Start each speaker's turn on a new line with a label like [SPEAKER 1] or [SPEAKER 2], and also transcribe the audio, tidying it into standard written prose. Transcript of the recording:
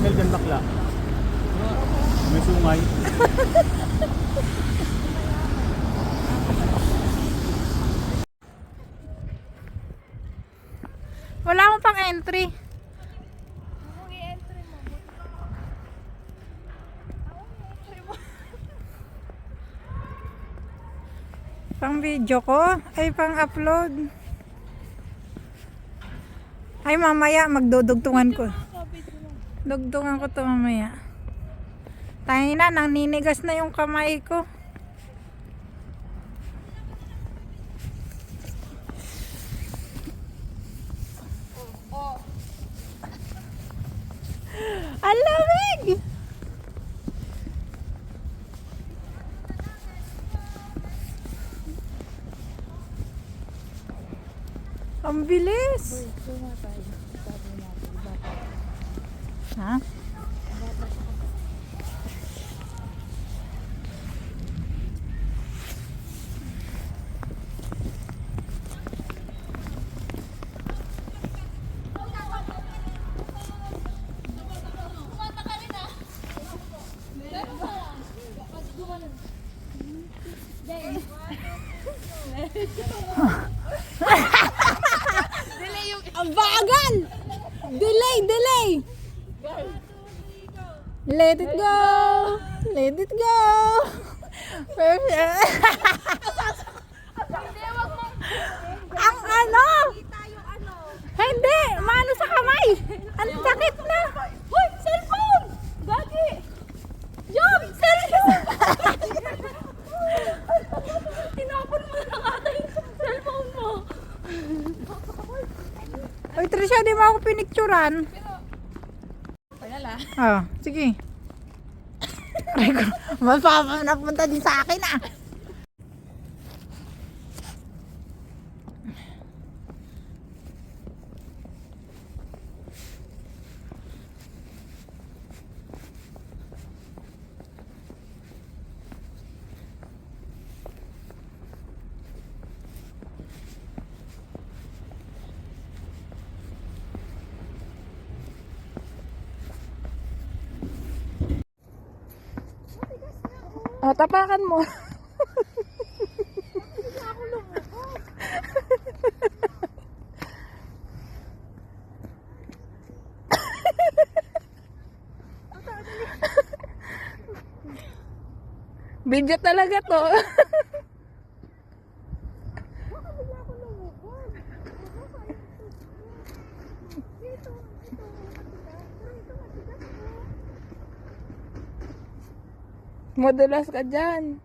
[SPEAKER 1] Angel dyan bakla. May sungay.
[SPEAKER 2] Wala akong pang entry. Pang video ko? Ay, pang upload. Ay, mamaya magdudugtungan ko. Dugtungan ko to mamaya. Tayo na, nang ninigas na yung kamay ko. Ang lamig! Ang bilis! Ha? Ang bagal! Delay! Let it go! Let it go! Perfect! Ang ano? Hindi! Mano sa kamay! Ang sakit na! Hoy! Cellphone! Gagi! Job! Cellphone! Tinapon mo na ata yung cellphone mo. Oy, Trisha, di mo ako pinicturan. Oh, sige. Napunta din sa akin ah. Oh, tapakan mo. Video talaga to. Madulas ka dyan.